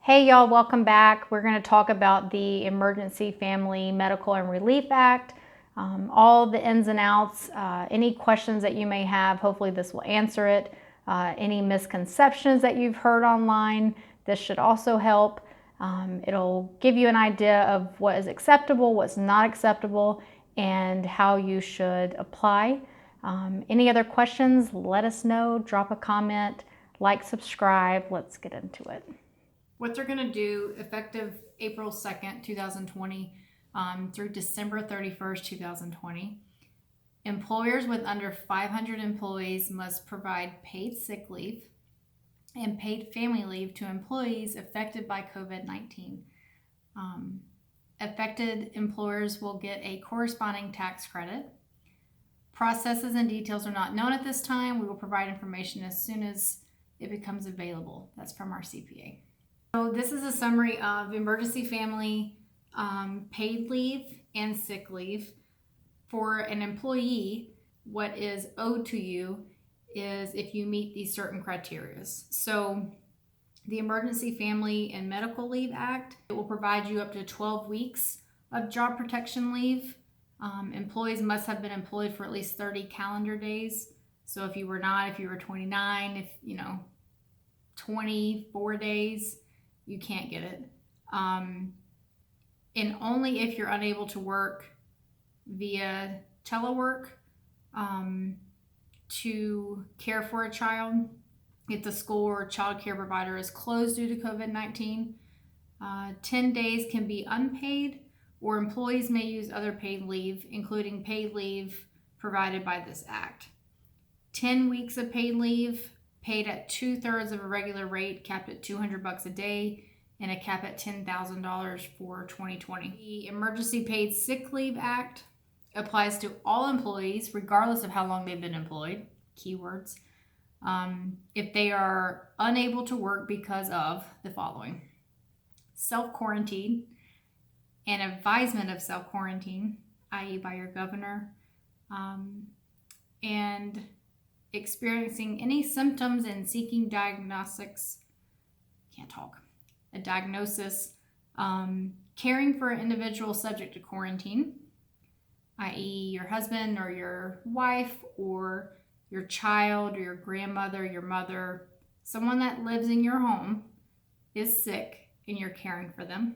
Hey y'all, welcome back. We're going to talk about the Emergency Family Medical and Relief Act, all the ins and outs, any questions that you may have. Hopefully this will answer it. Any misconceptions that you've heard online, this should also help. It'll give you an idea of what is acceptable, what's not acceptable, and how you should apply. Any other questions, let us know, drop a comment, like, subscribe. Let's get into it. What they're going to do effective April 2nd, 2020 through December 31st, 2020, employers with under 500 employees must provide paid sick leave and paid family leave to employees affected by COVID-19. Affected employers will get a corresponding tax credit. Processes and details are not known at this time. We will provide information as soon as it becomes available. That's from our CPA. So this is a summary of emergency family paid leave and sick leave. For an employee, what is owed to you is if you meet these certain criteria. So the Emergency Family and Medical Leave Act, it will provide you up to 12 weeks of job protection leave. Employees must have been employed for at least 30 calendar days. So if you were not, if you were 29, 24 days, you can't get it. And only if you're unable to work via telework to care for a child, if the school or child care provider is closed due to COVID-19. 10 days can be unpaid, or employees may use other paid leave, including paid leave provided by this act. 10 weeks of paid leave paid at 2/3 of a regular rate, capped at $200 a day, and a cap at $10,000 for 2020. The Emergency Paid Sick Leave Act applies to all employees, regardless of how long they've been employed, keywords, if they are unable to work because of the following: self-quarantine, an advisement of self-quarantine, i.e. by your governor, and experiencing any symptoms and seeking diagnosis, caring for an individual subject to quarantine, i.e. your husband or your wife or your child or your grandmother, your mother, someone that lives in your home is sick and you're caring for them.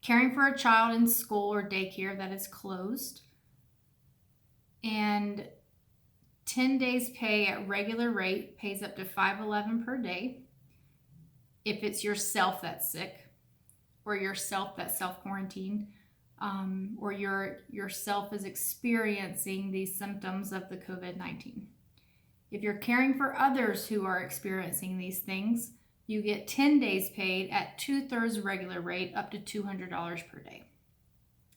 Caring for a child in school or daycare that is closed, and 10 days pay at regular rate, pays up to $511 per day. If it's yourself that's sick, or yourself that's self-quarantined, or yourself is experiencing these symptoms of the COVID-19. If you're caring for others who are experiencing these things, you get 10 days paid at 2/3 regular rate, up to $200 per day.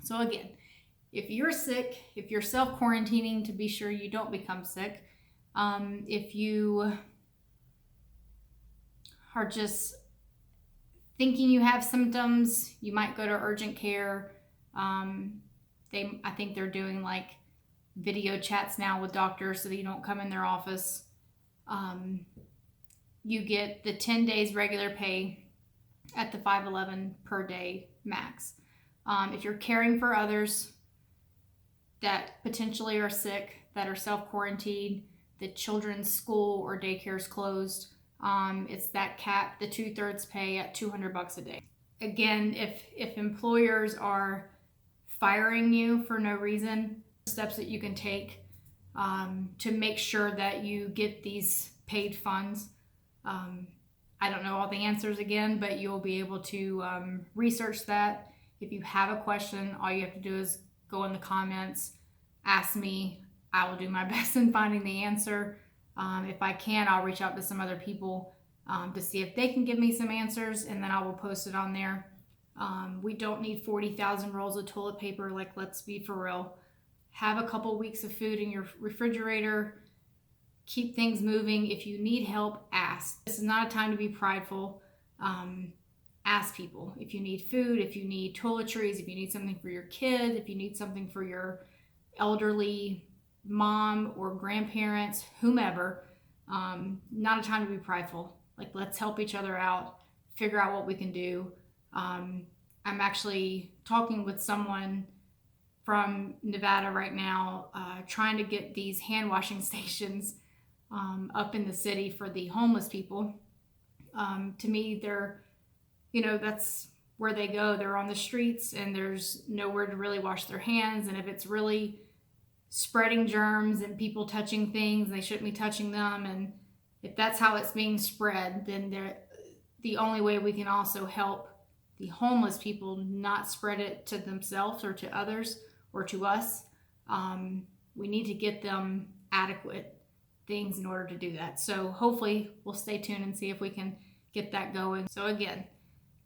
So again, if you're sick, if you're self-quarantining to be sure you don't become sick, if you are just thinking you have symptoms, you might go to urgent care. I think they're doing like video chats now with doctors so that you don't come in their office. You get the 10 days regular pay at the $511 per day max. If you're caring for others that potentially are sick, that are self-quarantined, the children's school or daycare is closed, it's that cap, the 2/3 pay at $200 a day. Again, if employers are firing you for no reason, steps that you can take to make sure that you get these paid funds. I don't know all the answers again, but you'll be able to research that. If you have a question, all you have to do is go in the comments, ask me. I will do my best in finding the answer. If I can, I'll reach out to some other people to see if they can give me some answers, and then I will post it on there. We don't need 40,000 rolls of toilet paper, like, let's be for real. Have a couple weeks of food in your refrigerator. Keep things moving. If you need help, ask. This is not a time to be prideful. Ask people. If you need food, if you need toiletries, if you need something for your kid, if you need something for your elderly mom or grandparents, whomever, not a time to be prideful. Like, let's help each other out. figure out what we can do. I'm actually talking with someone from Nevada right now, trying to get these hand washing stations up in the city for the homeless people. To me, they're, that's where they go. They're on the streets and there's nowhere to really wash their hands. And if it's really spreading germs and people touching things, they shouldn't be touching them. And if that's how it's being spread, then the only way we can also help the homeless people not spread it to themselves or to others or to us, we need to get them adequate things in order to do that. So hopefully we'll stay tuned and see if we can get that going. So again,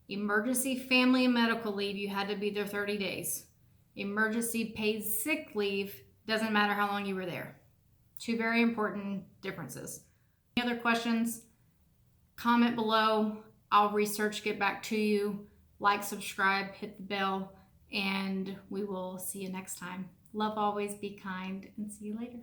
emergency family and medical leave, you had to be there 30 days. Emergency paid sick leave, doesn't matter how long you were there. Two very important differences. Any other questions? Comment below. I'll research, get back to you. Like, subscribe, hit the bell, and we will see you next time. Love always, be kind, and see you later.